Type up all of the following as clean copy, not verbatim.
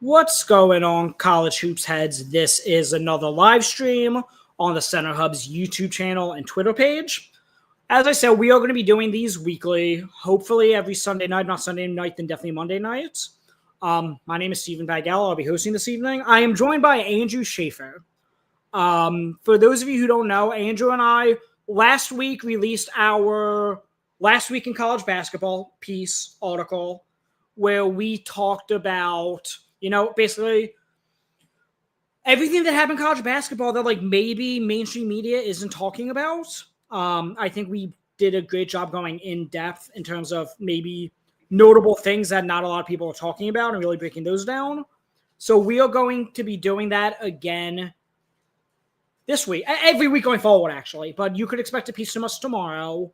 What's going on, college hoops heads? This is another live stream on the Center Hub's YouTube channel and Twitter page. As I said, we are going to be doing these weekly, hopefully every Sunday night, not Sunday night, then definitely Monday nights. My name is Stephen Bagell. I'll be hosting this evening. I am joined by Andrew Schaeffer. For those of you who don't know, Andrew and I last week released our Last Week in College Basketball article where we talked about, basically everything that happened in college basketball that maybe mainstream media isn't talking about. I think we did a great job going in depth in terms of maybe notable things that not a lot of people are talking about and really breaking those down. So we are going to be doing that again this week, every week going forward, actually. But you could expect a piece from us tomorrow.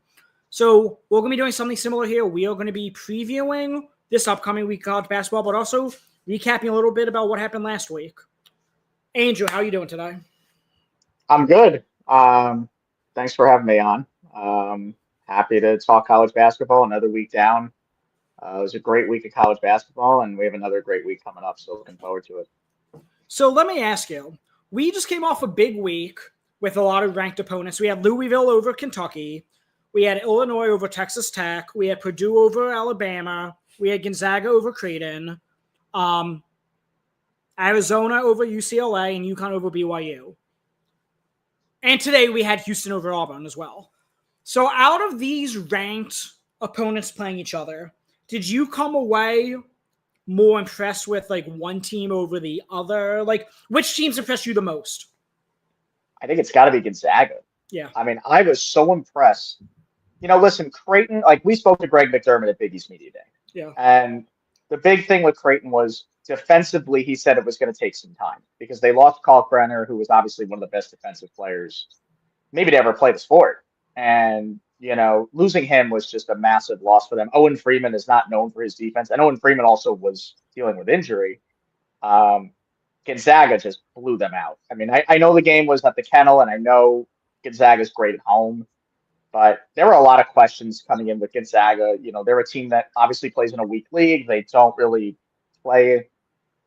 So we're going to be doing something similar here. We are going to be previewing this upcoming week of college basketball, but also recapping a little bit about what happened last week. Andrew, how are you doing today? I'm good. Thanks for having me on. Happy to talk college basketball. Another week down. It was a great week of college basketball, and we have another great week coming up, so looking forward to it. So let me ask you, we just came off a big week with a lot of ranked opponents. We had Louisville over Kentucky. We had Illinois over Texas Tech. We had Purdue over Alabama. We had Gonzaga over Creighton. Arizona over UCLA, and UConn over BYU. And today we had Houston over Auburn as well. So out of these ranked opponents playing each other, did you come away more impressed with one team over the other? Which teams impressed you the most? I think it's got to be Gonzaga. Yeah. I mean, I was so impressed. Listen, Creighton, we spoke to Greg McDermott at Big East Media Day. Yeah. And the big thing with Creighton was defensively, he said it was going to take some time because they lost Kalkbrenner, who was obviously one of the best defensive players maybe to ever play the sport. And, losing him was just a massive loss for them. Owen Freeman is not known for his defense. And Owen Freeman also was dealing with injury. Gonzaga just blew them out. I mean, I know the game was at the Kennel, and I know Gonzaga's great at home. But there were a lot of questions coming in with Gonzaga. They're a team that obviously plays in a weak league. They don't really play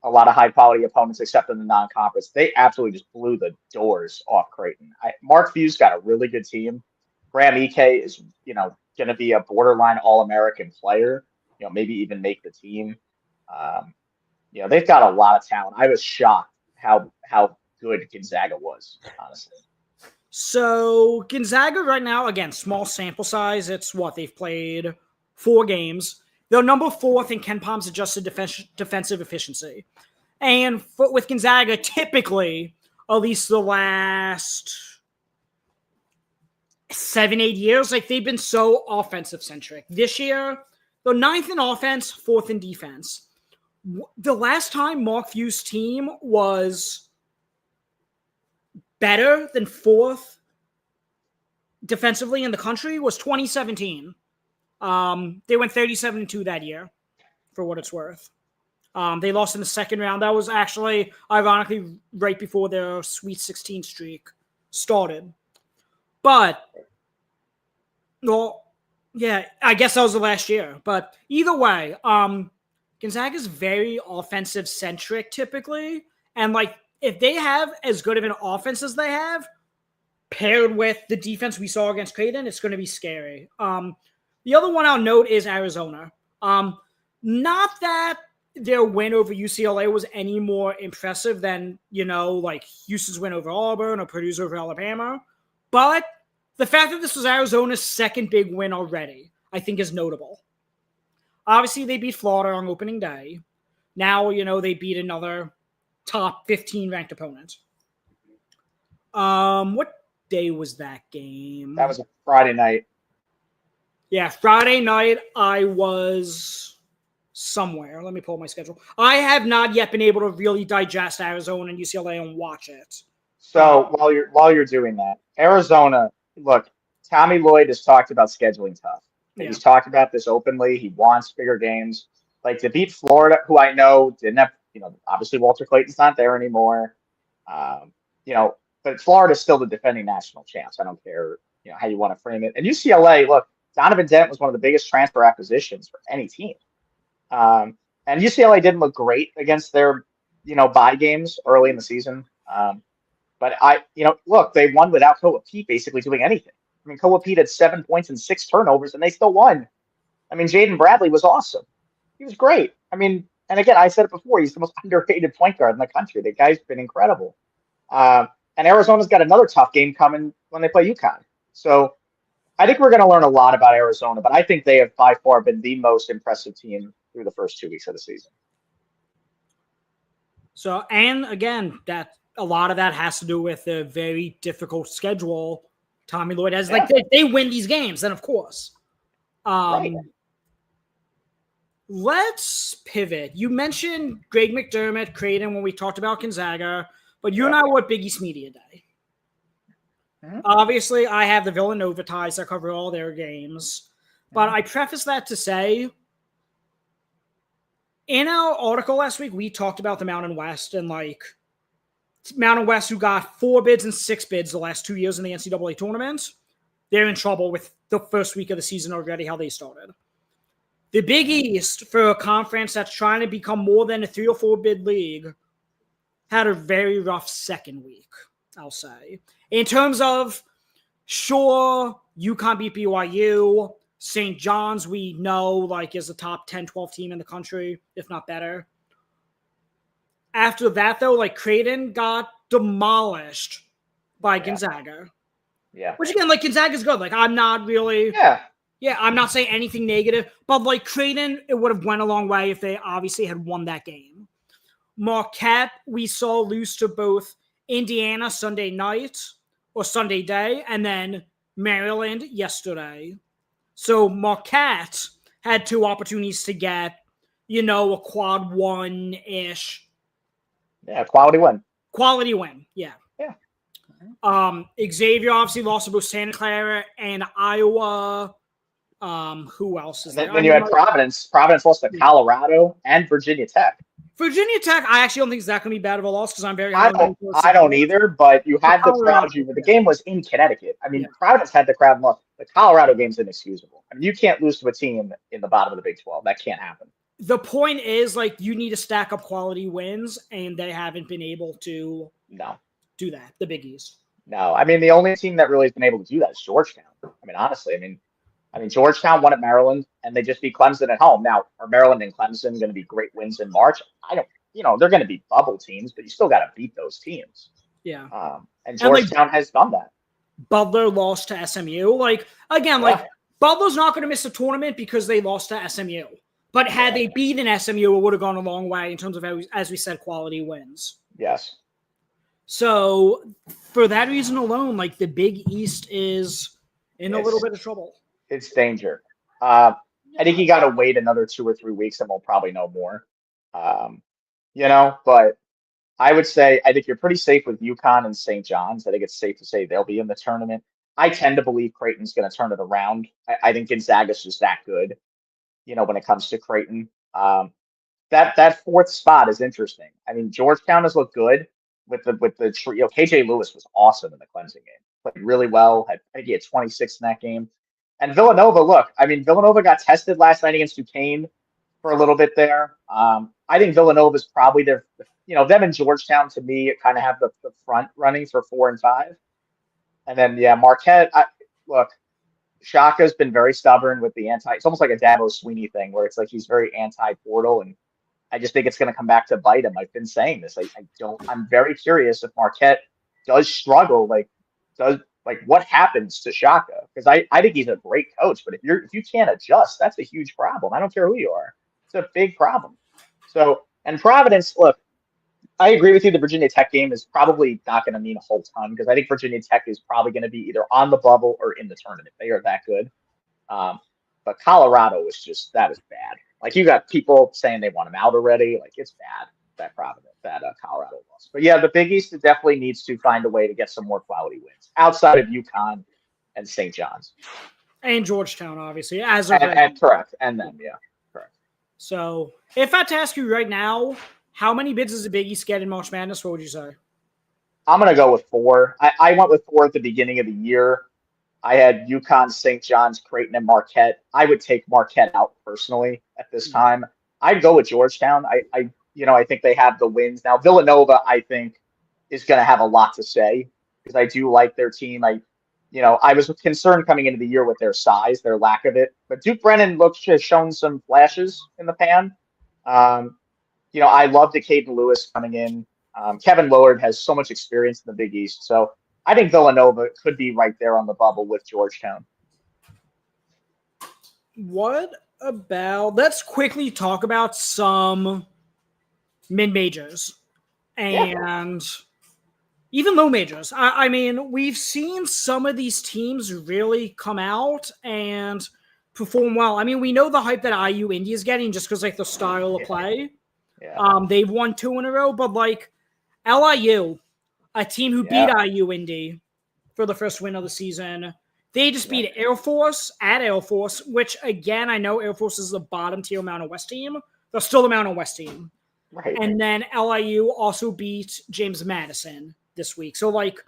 a lot of high-quality opponents except in the non-conference. They absolutely just blew the doors off Creighton. Mark Few's got a really good team. Graham Ike is, going to be a borderline All-American player, maybe even make the team. They've got a lot of talent. I was shocked how good Gonzaga was, honestly. So Gonzaga right now, again, small sample size. It's they've played 4 games. They're number 4th in Ken Palm's adjusted defensive efficiency. And with Gonzaga, typically, at least the last 7-8 years, they've been so offensive-centric. This year, they're 9th in offense, 4th in defense. The last time Mark Few's team was better than 4th defensively in the country was 2017. They went 37-2 that year, for what it's worth. They lost in the second round. That was actually, ironically, right before their Sweet 16 streak started. But, I guess that was the last year. But either way, Gonzaga's very offensive-centric typically. And, if they have as good of an offense as they have, paired with the defense we saw against Creighton, it's going to be scary. The other one I'll note is Arizona. Not that their win over UCLA was any more impressive than, Houston's win over Auburn or Purdue's over Alabama. But the fact that this was Arizona's second big win already, I think is notable. Obviously, they beat Florida on opening day. Now, they beat another top 15 ranked opponent. What day was that game? That was a Friday night. Yeah, Friday night I was somewhere. Let me pull my schedule. I have not yet been able to really digest Arizona and UCLA and watch it. So while you're doing that, Arizona, look, Tommy Lloyd has talked about scheduling tough. Yeah. He's talked about this openly. He wants bigger games. To beat Florida, who I know didn't have, obviously Walter Clayton's not there anymore. But Florida's still the defending national champs. I don't care, how you want to frame it. And UCLA, look, Donovan Dent was one of the biggest transfer acquisitions for any team. And UCLA didn't look great against their bye games early in the season. But look, they won without Koa Pete basically doing anything. I mean, Koa Pete had 7 points and 6 turnovers, and they still won. I mean, Jaden Bradley was awesome. He was great. I mean, and again, I said it before, he's the most underrated point guard in the country. The guy's been incredible. And Arizona's got another tough game coming when they play UConn. So I think we're going to learn a lot about Arizona, but I think they have by far been the most impressive team through the first 2 weeks of the season. So, and again, that a lot of that has to do with a very difficult schedule Tommy Lloyd has. Like, they win these games, then of course. Right. Let's pivot. You mentioned Greg McDermott, Creighton, when we talked about Gonzaga, but you and I were at Big East Media Day. Mm-hmm. Obviously, I have the Villanova ties that cover all their games, but I preface that to say, in our article last week, we talked about the Mountain West and Mountain West, who got 4 bids and 6 bids the last 2 years in the NCAA tournament. They're in trouble with the first week of the season already, how they started. The Big East, for a conference that's trying to become more than a 3 or 4 bid league, had a very rough second week, I'll say. In terms of, sure, UConn beat BYU. St. John's, we know, is a top 10, 12 team in the country, if not better. After that, though, Creighton got demolished by Gonzaga. Yeah. Which, again, Gonzaga's good. I'm not really... Yeah, I'm not saying anything negative, but Creighton, it would have went a long way if they obviously had won that game. Marquette, we saw lose to both Indiana Sunday night or Sunday day, and then Maryland yesterday. So Marquette had 2 opportunities to get, a quad 1-ish. Yeah, quality win. Quality win, yeah. Yeah. Xavier obviously lost to both Santa Clara and Iowa. Who else is there? Then you had Providence. Providence lost to Colorado and Virginia Tech. Virginia Tech, I actually don't think is that going to be bad of a loss because I'm very. I don't either, but you had the crowd. The game was in Connecticut. I mean, Providence had the crowd. Look, the Colorado game's inexcusable. I mean, you can't lose to a team in the bottom of the Big 12. That can't happen. The point is, you need to stack up quality wins, and they haven't been able to do that. The Big East. No, I mean, the only team that really has been able to do that is Georgetown. I mean, honestly, I mean, Georgetown won at Maryland, and they just beat Clemson at home. Now, are Maryland and Clemson going to be great wins in March? I don't. They're going to be bubble teams, but you still got to beat those teams. Yeah. And Georgetown has done that. Butler lost to SMU. Butler's not going to miss the tournament because they lost to SMU. But had they beaten SMU, it would have gone a long way in terms of, as we said, quality wins. Yes. So, for that reason alone, the Big East is in a little bit of trouble. It's danger. I think you got to wait another 2 or 3 weeks, and we'll probably know more. But I would say I think you're pretty safe with UConn and St. John's. I think it's safe to say they'll be in the tournament. I tend to believe Creighton's going to turn it around. I think Gonzaga's just that good, when it comes to Creighton. That 4th spot is interesting. I mean, Georgetown has looked good with the trio. KJ Lewis was awesome in the Clemson game. Played really well. I think he had 26 in that game. And Villanova, Villanova got tested last night against Duquesne for a little bit there. I think Villanova is probably them and Georgetown, to me, kind of have the front running for 4 and 5. And then, Marquette, Shaka's been very stubborn with it's almost like a Dabo Sweeney thing where it's he's very anti-portal, and I just think it's going to come back to bite him. I've been saying this. I'm very curious if Marquette does struggle, what happens to Shaka? Because I think he's a great coach, but if you can't adjust, that's a huge problem. I don't care who you are. It's a big problem. So, and Providence, look, I agree with you. The Virginia Tech game is probably not going to mean a whole ton because I think Virginia Tech is probably going to be either on the bubble or in the tournament. They are that good. But Colorado that was bad. You got people saying they want him out already. It's bad, that Providence, that Colorado loss. But yeah, the Big East definitely needs to find a way to get some more quality wins outside of UConn and St. John's. And Georgetown, obviously. Correct. And then, yeah. Correct. So, if I had to ask you right now, how many bids does the Big East get in March Madness? What would you say? I'm going to go with 4. I went with 4 at the beginning of the year. I had UConn, St. John's, Creighton, and Marquette. I would take Marquette out personally at this time. I'd go with Georgetown. I think they have the wins. Now, Villanova, I think, is going to have a lot to say because I do like their team. I was concerned coming into the year with their size, their lack of it. But Duke Brennan has shown some flashes in the pan. I love Caden Lewis coming in. Kevin Willard has so much experience in the Big East. So I think Villanova could be right there on the bubble with Georgetown. Let's quickly talk about some mid-majors and even low majors. I mean, we've seen some of these teams really come out and perform well. I mean, we know the hype that IU Indy is getting just because, like, the style of play. Yeah. They've won 2 in a row, but, like, LIU, a team who beat IU Indy for the first win of the season, they just beat Air Force at Air Force, which, again, I know Air Force is the bottom tier Mountain West team. They're still the Mountain West team. Right. And then LIU also beat James Madison this week. So, like,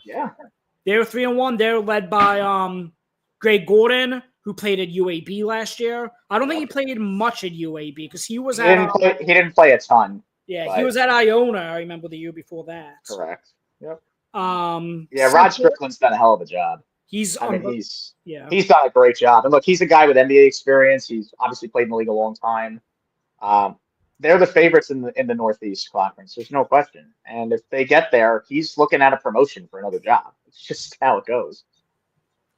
they're 3-1. They're led by Greg Gordon, who played at UAB last year. I don't think he played much at UAB because he was he didn't play a ton. Yeah, he was at Iona, I remember, the year before that. Correct. Yep. Rod Strickland's done a hell of a job. He's done a great job. And look, he's a guy with NBA experience. He's obviously played in the league a long time. They're the favorites in the Northeast Conference. There's no question. And if they get there, he's looking at a promotion for another job. It's just how it goes.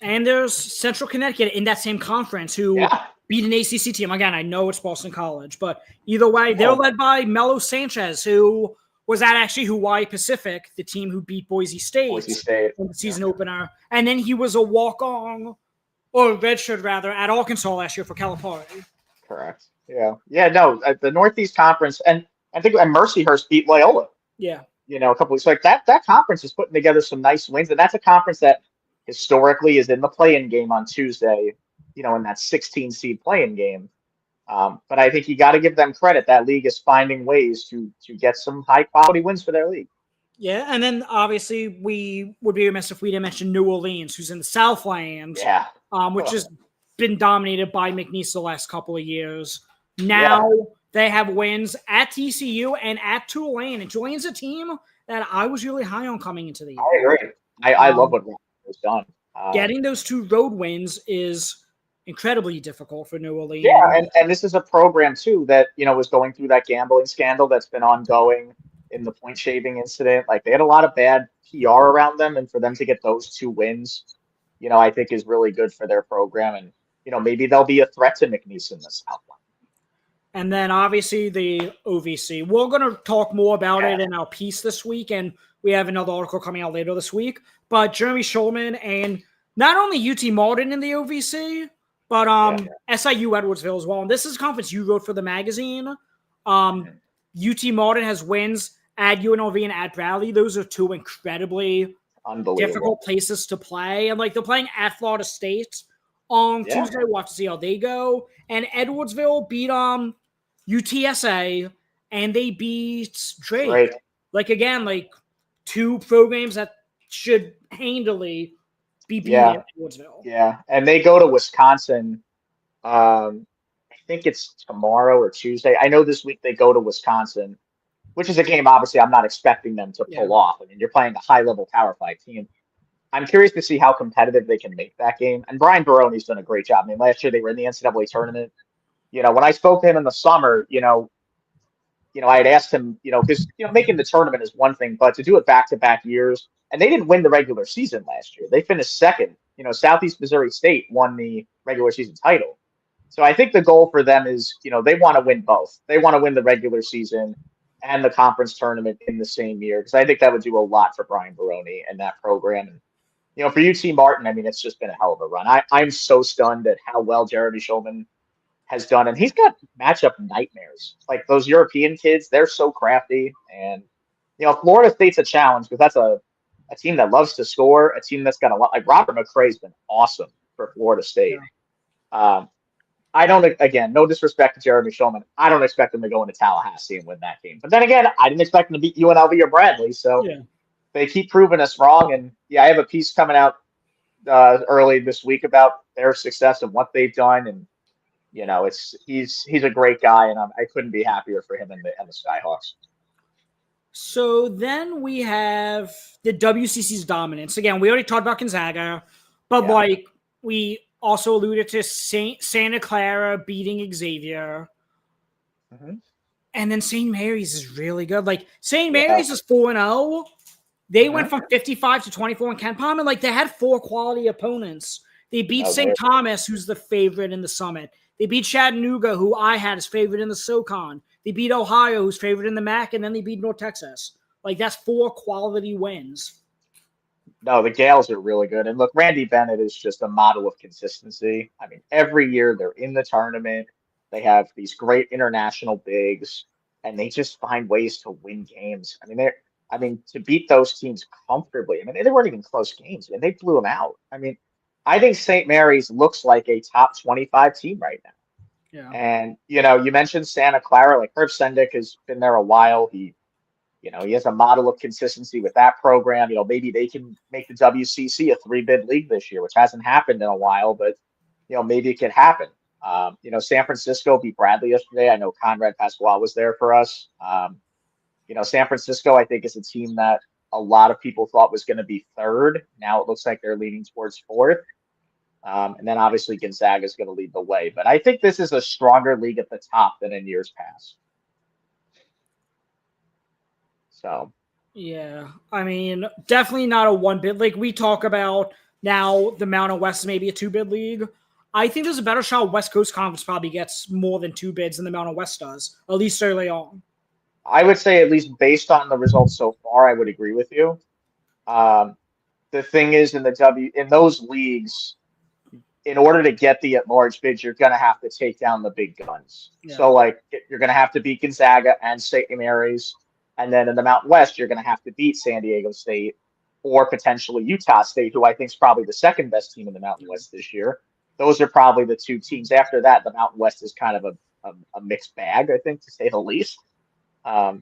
And there's Central Connecticut in that same conference who beat an ACC team. Again, I know it's Boston College, but either way, they're led by Melo Sanchez, who was at actually Hawaii Pacific, the team who beat Boise State in the season opener. And then he was a walk-on, or redshirt rather, at Arkansas last year for Calipari. Correct. Yeah. Yeah, no, the Northeast Conference, and I think Mercyhurst beat Loyola. Yeah. A couple weeks. Like that conference is putting together some nice wins, and that's a conference that historically is in the play-in game on Tuesday, in that 16 seed play-in game. But I think you got to give them credit. That league is finding ways to get some high quality wins for their league. Yeah, and then obviously we would be remiss if we didn't mention New Orleans, who's in the Southland, which has been dominated by McNeese the last couple of years. Now they have wins at TCU and at Tulane, and Tulane's a team that I was really high on coming into the year. I agree. I love what was done. Getting those 2 road wins is incredibly difficult for New Orleans. Yeah, and this is a program, too, that, was going through that gambling scandal that's been ongoing in the point shaving incident. Like, they had a lot of bad PR around them, and for them to get those 2 wins, I think is really good for their program. And, maybe they'll be a threat to McNeese in the Southland. And then, obviously, the OVC. We're going to talk more about it in our piece this week, and we have another article coming out later this week. But Jeremy Schulman and not only UT Martin in the OVC, but SIU Edwardsville as well. And this is a conference you wrote for the magazine. UT Martin has wins at UNLV and at Bradley. Those are 2 incredibly difficult places to play. And, like, they're playing at Florida State on Tuesday. We'll have to see how they go. And Edwardsville beat UTSA, and they beat Drake. Like, again, 2 programs that should handily be beaten at Edwardsville. Yeah, and they go to Wisconsin. I think it's tomorrow or Tuesday. I know this week they go to Wisconsin, which is a game, obviously, I'm not expecting them to pull off. I mean, you're playing a high-level Power 5 team. I'm curious to see how competitive they can make that game. And Brian Baroni's done a great job. I mean, last year they were in the NCAA tournament. When I spoke to him in the summer, I had asked him, because, making the tournament is one thing, but to do it back-to-back years, and they didn't win the regular season last year. They finished second. Southeast Missouri State won the regular season title. So I think the goal for them is, they want to win both. They want to win the regular season and the conference tournament in the same year, because I think that would do a lot for Brian Baroni and that program. And, for UT Martin, I mean, it's just been a hell of a run. I'm so stunned at how well Jeremy Schulman has done. And he's got matchup nightmares. Like, those European kids, they're so crafty. And, Florida State's a challenge because that's a team that loves to score, a team that's got a lot. Like, Robert McCray's been awesome for Florida State. I don't, again, no disrespect to Jeremy Schulman, I don't expect him to go into Tallahassee and win that game. But then again, I didn't expect him to beat UNLV or Bradley. So they keep proving us wrong. And I have a piece coming out early this week about their success and what they've done. And, he's a great guy, and I couldn't be happier for him and the Skyhawks. So then we have the WCC's dominance. Again, we already talked about Gonzaga, but like we also alluded to Santa Clara beating Xavier. Mm-hmm. And then St. Mary's is really good. Like St. Mary's is 4-0. They went from 55 to 24 in Ken Palm, and like they had 4 quality opponents. They beat St. Thomas, who's the favorite in the Summit. They beat Chattanooga, who I had as favorite in the SoCon. They beat Ohio, who's favorite in the MAC, and then they beat North Texas. Like that's 4 quality wins. No, the Gales are really good. And look, Randy Bennett is just a model of consistency. I mean, every year they're in the tournament. They have these great international bigs, and they just find ways to win games. I mean, to beat those teams comfortably. I mean, they weren't even close games, and they blew them out. I mean, I think St. Mary's looks like a top 25 team right now. Yeah. And, you mentioned Santa Clara. Like Herb Sendick has been there a while. He has a model of consistency with that program. Maybe they can make the WCC a 3-bid league this year, which hasn't happened in a while, but, maybe it could happen. San Francisco beat Bradley yesterday. I know Conrad Pasquale was there for us. San Francisco, I think, is a team that a lot of people thought was going to be 3rd. Now it looks like they're leaning towards 4th. And then obviously Gonzaga is going to lead the way. But I think this is a stronger league at the top than in years past. So. Yeah. I mean, definitely not a 1-bid. Like we talk about now the Mountain West is maybe a 2-bid league. I think there's a better shot West Coast Conference probably gets more than 2 bids than the Mountain West does, at least early on. I would say, at least based on the results so far, I would agree with you. The thing is, in those leagues, in order to get the at-large bids, you're going to have to take down the big guns. Yeah. So, like, you're going to have to beat Gonzaga and St. Mary's, and then in the Mountain West, you're going to have to beat San Diego State or potentially Utah State, who I think is probably the 2nd best team in the Mountain West this year. Those are probably the 2 teams. After that, the Mountain West is kind of a mixed bag, I think, to say the least. I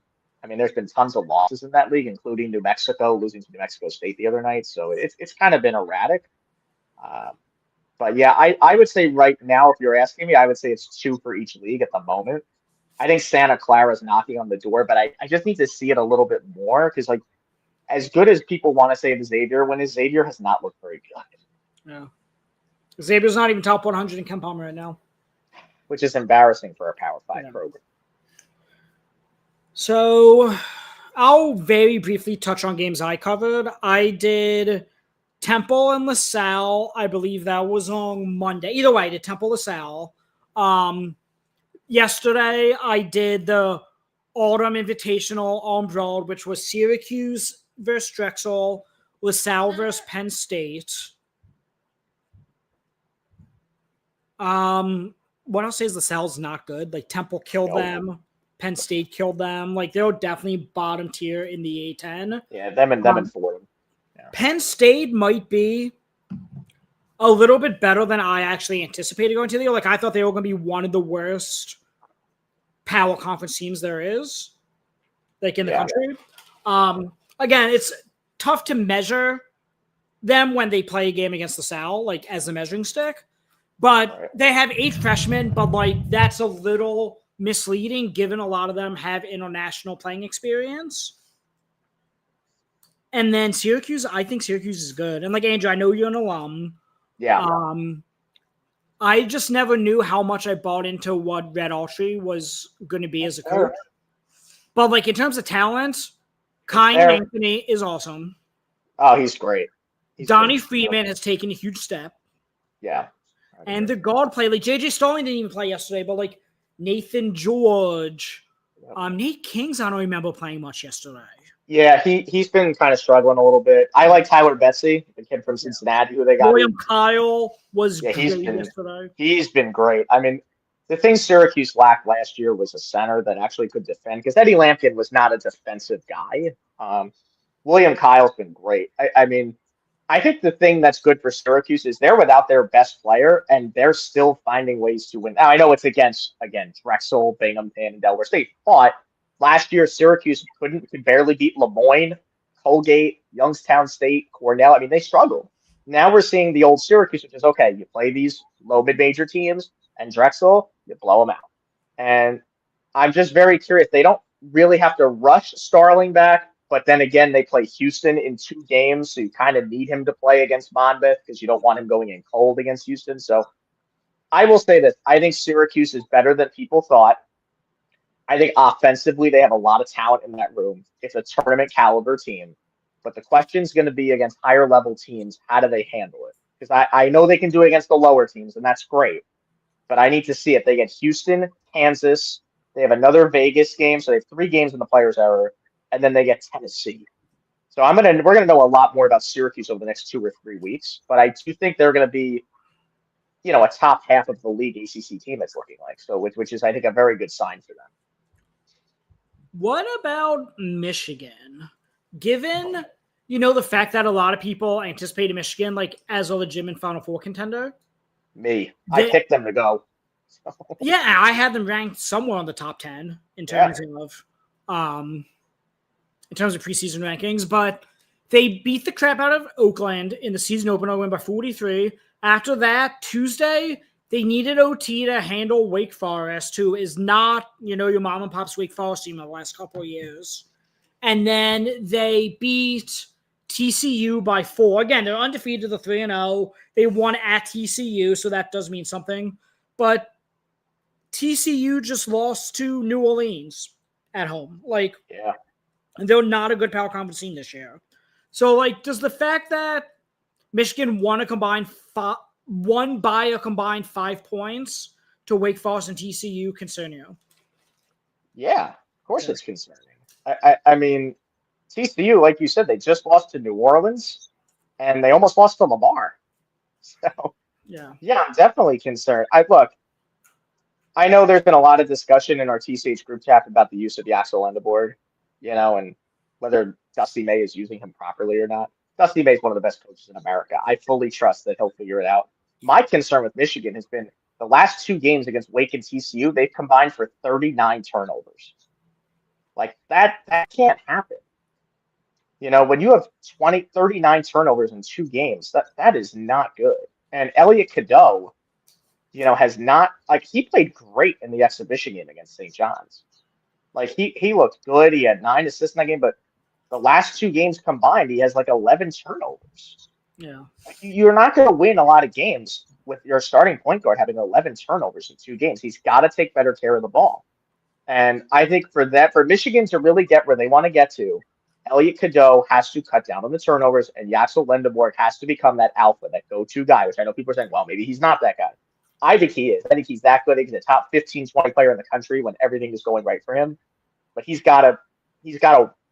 mean, there's been tons of losses in that league, including New Mexico losing to New Mexico State the other night. So it's kind of been erratic. But yeah, I would say right now, if you're asking me, I would say it's 2 for each league at the moment. I think Santa Clara is knocking on the door, but I just need to see it a little bit more because, like, as good as people want to say the Xavier, when Xavier has not looked very good. Yeah. Xavier's not even top 100 in Ken Palmer right now. Which is embarrassing for a Power 5 program. So I'll very briefly touch on games I covered. I did Temple and LaSalle. I believe that was on Monday. Either way, I did Temple LaSalle. Yesterday, I did the Autumn Invitational on Broad, which was Syracuse versus Drexel, LaSalle versus Penn State. What I'll say is LaSalle's not good. Like, Temple killed them. Penn State killed them. Like, they were definitely bottom tier in the A10. Yeah, them and Fordham. Yeah. Penn State might be a little bit better than I actually anticipated going to the year. Like, I thought they were going to be one of the worst power conference teams there is, like, in the country. Again, it's tough to measure them when they play a game against LaSalle, like, as a measuring stick. But they have 8 freshmen, but, like, that's a little misleading given a lot of them have international playing experience. And then Syracuse, I think Syracuse is good. And, like, Andrew, I know you're an alum. Yeah. I just never knew how much I bought into what Red Autry was going to be as a coach. But, like, in terms of talent, Kine Anthony is awesome. Oh, he's great. Donnie Freeman has taken a huge step. Yeah. And the guard play, like, J.J. Stalling didn't even play yesterday, but, like, Nathan George, Nate Kings, I don't remember playing much yesterday. Yeah, he's been kind of struggling a little bit. I like Tyler Betsy, the kid from Cincinnati, who they got. William Kyle was great yesterday. He's been great. I mean, the thing Syracuse lacked last year was a center that actually could defend, because Eddie Lampkin was not a defensive guy. William Kyle's been great. I mean, I think the thing that's good for Syracuse is they're without their best player, and they're still finding ways to win. Now, I know it's against, again, Drexel, Binghamton, and Delaware State, but last year Syracuse could barely beat Lemoyne, Colgate, Youngstown State, Cornell. I mean, they struggled. Now we're seeing the old Syracuse, which is, okay, you play these low mid-major teams, and Drexel, you blow them out. And I'm just very curious. They don't really have to rush Starling back, but then again, they play Houston in 2 games, so you kind of need him to play against Monmouth because you don't want him going in cold against Houston. So I will say this. I think Syracuse is better than people thought. I think offensively, they have a lot of talent in that room. It's a tournament caliber team. But the question is going to be against higher level teams. How do they handle it? Because I know they can do it against the lower teams, and that's great. But I need to see if they get Houston, Kansas. They have another Vegas game, so they have 3 games in the Players' Hour, and then they get Tennessee. So we're gonna know a lot more about Syracuse over the next 2 or 3 weeks. But I do think they're going to be, a top half of the league ACC team. It's looking like which is I think a very good sign for them. What about Michigan? Given, the fact that a lot of people anticipated Michigan as a legitimate Final Four contender. I picked them to go. Yeah, I had them ranked somewhere on the top 10 in terms of preseason rankings, but they beat the crap out of Oakland in the season opener, win by 43. After that, Tuesday, they needed OT to handle Wake Forest, who is not, your mom and pop's Wake Forest team in the last couple of years. And then they beat TCU by 4. Again, they're undefeated, they're 3-0. They won at TCU, so that does mean something. But TCU just lost to New Orleans at home. And they're not a good power conference team this year. So, does the fact that Michigan won by a combined 5 points to Wake Forest and TCU concern you? Yeah, of course it's concerning. I mean, TCU, like you said, they just lost to New Orleans, and they almost lost to Lamar. So, I'm definitely concerned. I know there's been a lot of discussion in our TCH group chat about the use of Yaxel Endeboard, and whether Dusty May is using him properly or not. Dusty May is one of the best coaches in America. I fully trust that he'll figure it out. My concern with Michigan has been the last 2 games against Wake and TCU, they've combined for 39 turnovers. That can't happen. When you have 39 turnovers in 2 games, that is not good. And Elliot Cadeau, has not, he played great in the exhibition game against St. John's. He looked good. He had 9 assists in that game, but the last 2 games combined, he has 11 turnovers. Yeah. You're not going to win a lot of games with your starting point guard having 11 turnovers in 2 games. He's got to take better care of the ball. And I think for Michigan to really get where they want to get to, Elliot Cadeau has to cut down on the turnovers, and Yaxel Lendeborg has to become that alpha, that go-to guy, which I know people are saying, well, maybe he's not that guy. I think he is. I think he's that good. He's a top 15, 20 player in the country when everything is going right for him. But he's got to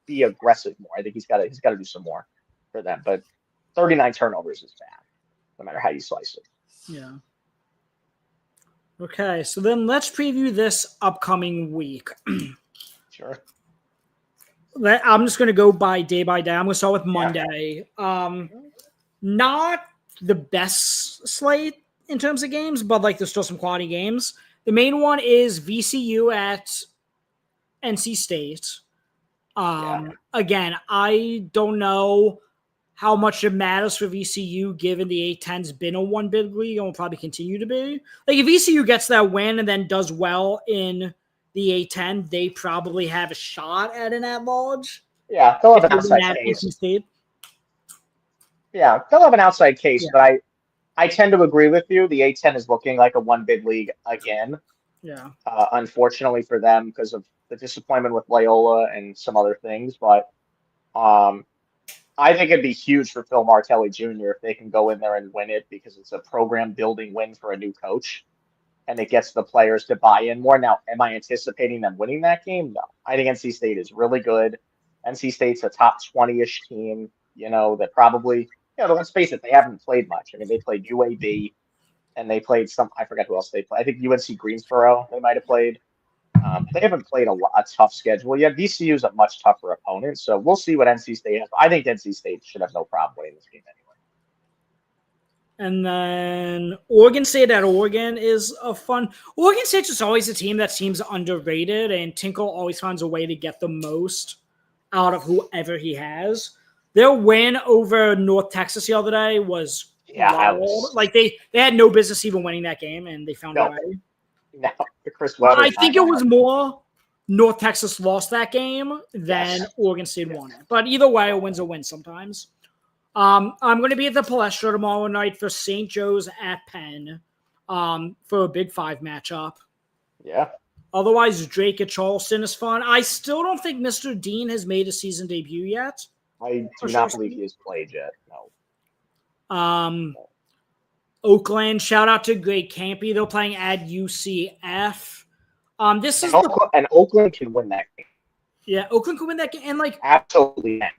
be aggressive more. I think he's got to do some more for them. But 39 turnovers is bad, no matter how you slice it. Yeah. Okay, so then let's preview this upcoming week. Sure. I'm just going to go by day. I'm going to start with Monday. Not the best slate in terms of games, but there's still some quality games. The main one is VCU at NC State. Again, I don't know how much it matters for VCU given the A-10's been a one bid league and will probably continue to be. If VCU gets that win and then does well in the A-10, they probably have a shot at an at-large. Yeah, they'll have an outside case. Yeah, they'll have an outside case, but I tend to agree with you. The A-10 is looking like a one bid league again. Yeah. Unfortunately for them because of the disappointment with Loyola and some other things, but I think it'd be huge for Phil Martelli Jr. if they can go in there and win it because it's a program building win for a new coach and it gets the players to buy in more. Now, am I anticipating them winning that game? No. I think NC State is really good. NC State's a top 20-ish team, that probably, let's face it, they haven't played much. I mean, they played UAB and they played I forgot who else they played. I think UNC Greensboro they might have played. They haven't played a tough schedule yet. VCU is a much tougher opponent, so we'll see what NC State has. I think NC State should have no problem winning this game anyway. And then Oregon State at Oregon is a fun. Oregon State's just always a team that seems underrated, and Tinkle always finds a way to get the most out of whoever he has. Their win over North Texas the other day was Yeah, I wild. was Like they had no business even winning that game, and they found a no. way. Now the Chris Webber. I think it was more North Texas lost that game than Yes. Oregon State won it. But either way, a win's a win sometimes. I'm going to be at the Palestra tomorrow night for St. Joe's at Penn for a Big Five matchup. Yeah. Otherwise, Drake at Charleston is fun. I still don't think Mr. Dean has made a season debut yet. I do not believe he has played yet. No. Oakland, shout out to Greg Campy. They're playing at UCF. This is and Oakland can win that game. Yeah, Oakland can win that game, and like absolutely can.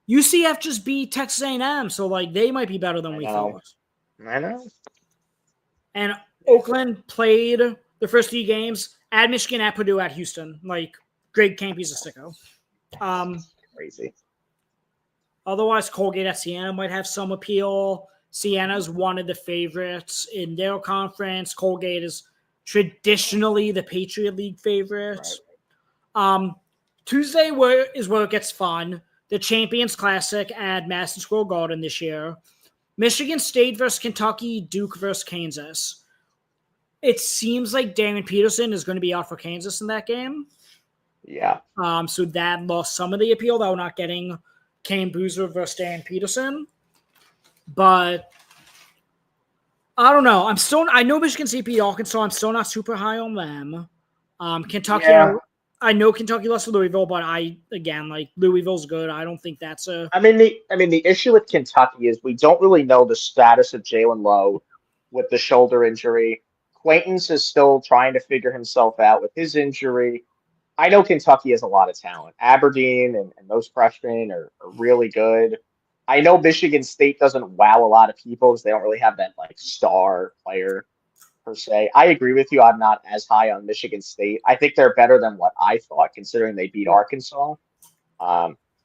UCF just beat Texas A&M, so like they might be better than we thought. I know. And Oakland played the first 3 games at Michigan, at Purdue, at Houston. Like Greg Campy's a sicko. Crazy. Otherwise, Colgate at Siena might have some appeal. Siena's one of the favorites in their conference. Colgate is traditionally the Patriot League favorite. Right. Tuesday is where it gets fun. The Champions Classic at Madison Square Garden this year. Michigan State versus Kentucky, Duke versus Kansas. It seems like Damon Peterson is going to be out for Kansas in that game. Yeah. So that lost some of the appeal, though, not getting Kane Boozer versus Dan Peterson. But I don't know. I know Michigan State beat Arkansas. I'm still not super high on them. Kentucky, yeah. I know Kentucky lost to Louisville, but Louisville's good. I don't think that's a. The issue with Kentucky is we don't really know the status of Jalen Lowe with the shoulder injury. Quaintance is still trying to figure himself out with his injury. I know Kentucky has a lot of talent. Aberdeen and those freshmen are really good. I know Michigan State doesn't wow a lot of people because they don't really have that like star player per se. I agree with you. I'm not as high on Michigan State. I think they're better than what I thought, considering they beat Arkansas.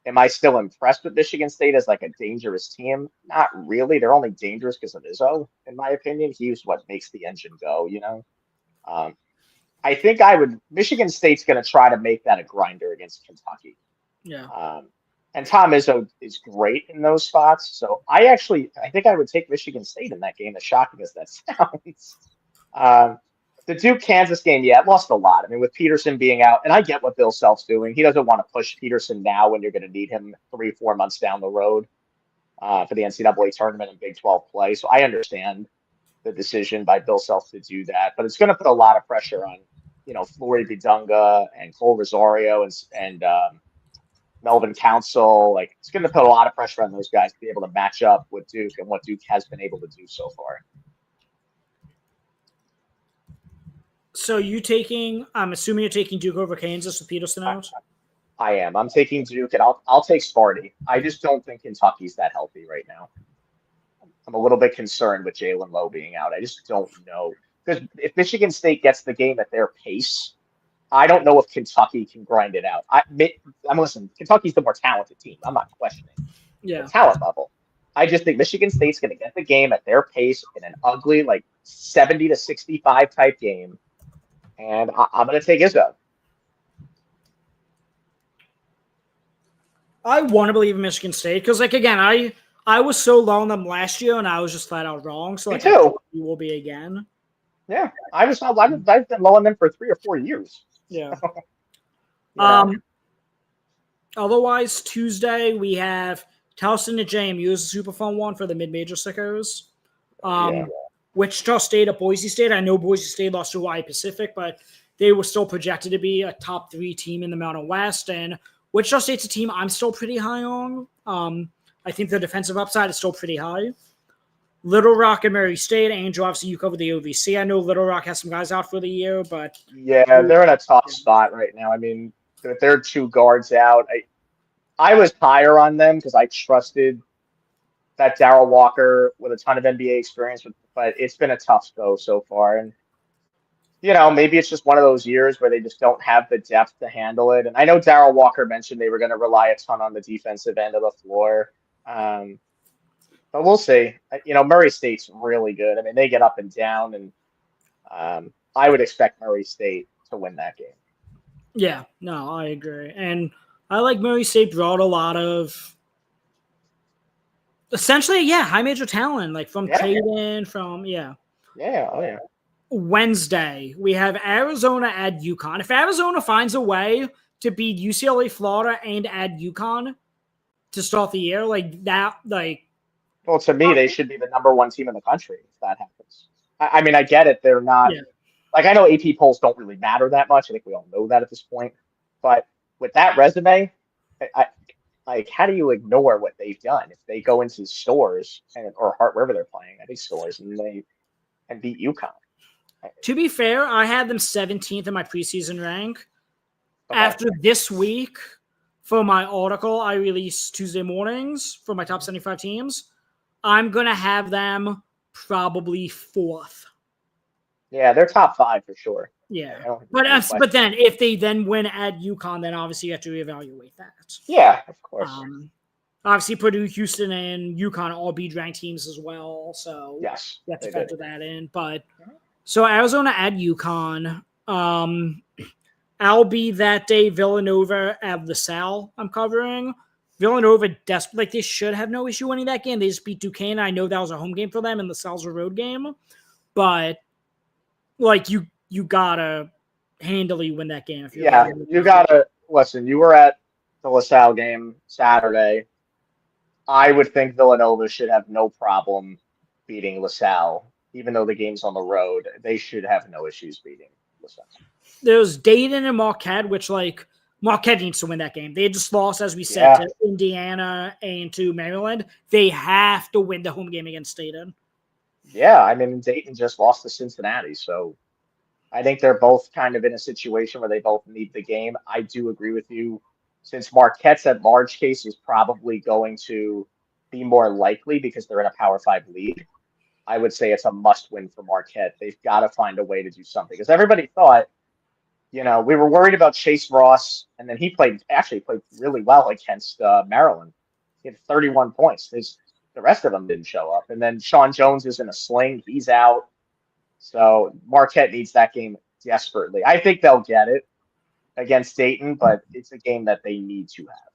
Am I still impressed with Michigan State as like a dangerous team? Not really. They're only dangerous because of Izzo, in my opinion. He's what makes the engine go, you know? I think Michigan State's going to try to make that a grinder against Kentucky. Yeah. And Tom Izzo is great in those spots. So I think I would take Michigan State in that game, as shocking as that sounds. The Duke-Kansas game, yeah, it lost a lot. I mean, with Peterson being out, and I get what Bill Self's doing. He doesn't want to push Peterson now when you're going to need him 3-4 months down the road for the NCAA tournament and Big 12 play. So I understand the decision by Bill Self to do that. But it's going to put a lot of pressure on, Flory Bidunga and Cole Rosario and Melvin Council. Like, it's going to put a lot of pressure on those guys to be able to match up with Duke and what Duke has been able to do so far. So I'm assuming you're taking Duke over Kansas with Peterson out? I am. I'm taking Duke, and I'll take Sparty. I just don't think Kentucky's that healthy right now. I'm a little bit concerned with Jalen Lowe being out. I just don't know. Because if Michigan State gets the game at their pace, I don't know if Kentucky can grind it out. Listen, Kentucky's the more talented team. I'm not questioning the talent level. I just think Michigan State's going to get the game at their pace in an ugly, 70-65 type game. And I'm going to take Izzo. I want to believe in Michigan State because, again, I was so low on them last year, and I was just flat out wrong. So, Me too. You will be again. Yeah, I've been low on them for 3 or 4 years. Yeah. Otherwise, Tuesday we have Towson at JMU is a super fun one for the mid-major sickos. Wichita State at Boise State. I know Boise State lost to Hawaii Pacific, but they were still projected to be a top 3 team in the Mountain West. And Wichita State's a team I'm still pretty high on. I think the defensive upside is still pretty high. Little Rock and Murray State. Angel, obviously you cover the OVC. I know Little Rock has some guys out for the year, but yeah, they're in a tough spot right now. I mean, they're 2 guards out. I was higher on them because I trusted that Darrell Walker with a ton of NBA experience, but it's been a tough go so far. And, maybe it's just one of those years where they just don't have the depth to handle it. And I know Darrell Walker mentioned they were going to rely a ton on the defensive end of the floor. But we'll see. Murray State's really good. I mean, they get up and down, and I would expect Murray State to win that game. Yeah, no, I agree. And I like Murray State brought a lot of Essentially, yeah, high major talent, like from Yeah. Caden, from Yeah. Oh yeah. Wednesday, we have Arizona at UConn. If Arizona finds a way to beat UCLA, Florida, and add UConn to start the year, like that, like Well, to me, they should be the #1 team in the country if that happens. I mean, I get it. They're not yeah, like I know AP polls don't really matter that much. I think we all know that at this point. But with that resume, I like how do you ignore what they've done if they go into stores and or wherever they're playing? I think stores and beat UConn. to be fair, I had them 17th in my preseason rank. Okay. After this week, for my article I released Tuesday mornings for my top 75 teams, I'm going to have them probably 4th. Yeah, they're top 5 for sure. Yeah. I don't think But there's any question. then if they then win at UConn, then obviously you have to reevaluate that. Yeah, of course. Obviously, Purdue, Houston, and UConn all be ranked teams as well, so Yes, you have to they factor did. that in. But so Arizona at UConn. I'll be that day Villanova at LaSalle. I'm covering Villanova. Like they should have no issue winning that game. They just beat Duquesne. I know that was a home game for them, and LaSalle's a road game. But like you gotta handily win that game if you're. Yeah, you gotta listen. You were at the LaSalle game Saturday. I would think Villanova should have no problem beating LaSalle, even though the game's on the road. They should have no issues beating LaSalle. There's Dayton and Marquette, which like Marquette needs to win that game. They just lost, as we said, Yeah. to Indiana and to Maryland. They have to win the home game against Dayton. Yeah, I mean Dayton just lost to Cincinnati, so I think they're both kind of in a situation where they both need the game. I do agree with you. Since Marquette's at large case is probably going to be more likely because they're in a Power 5 league, I would say it's a must win for Marquette. They've got to find a way to do something because everybody thought, we were worried about Chase Ross, and then he actually played really well against Maryland. He had 31 points. The rest of them didn't show up. And then Sean Jones is in a sling. He's out. So Marquette needs that game desperately. I think they'll get it against Dayton, but it's a game that they need to have.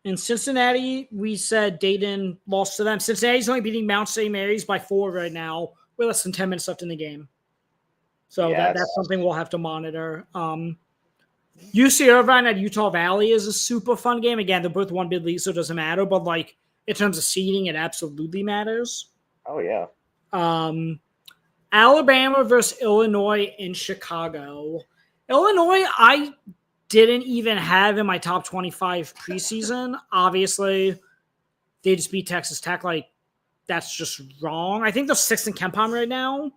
In Cincinnati, we said Dayton lost to them. Cincinnati's only beating Mount St. Mary's by 4 right now, with less than 10 minutes left in the game. So that's something we'll have to monitor. UC Irvine at Utah Valley is a super fun game. Again, they're both one bid league, so it doesn't matter. But like in terms of seeding, it absolutely matters. Oh yeah. Alabama versus Illinois in Chicago. Illinois, I didn't even have in my top 25 preseason. Obviously, they just beat Texas Tech. Like, that's just wrong. I think they're 6th in KenPom right now.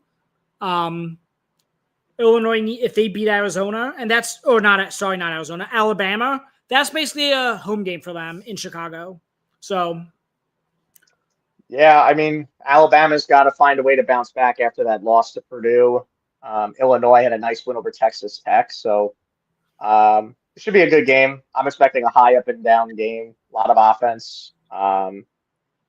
Illinois, if they beat Arizona, and that's, not Arizona, Alabama, that's basically a home game for them in Chicago. So, yeah, I mean, Alabama's got to find a way to bounce back after that loss to Purdue. Illinois had a nice win over Texas Tech, so it should be a good game. I'm expecting a high up and down game, a lot of offense.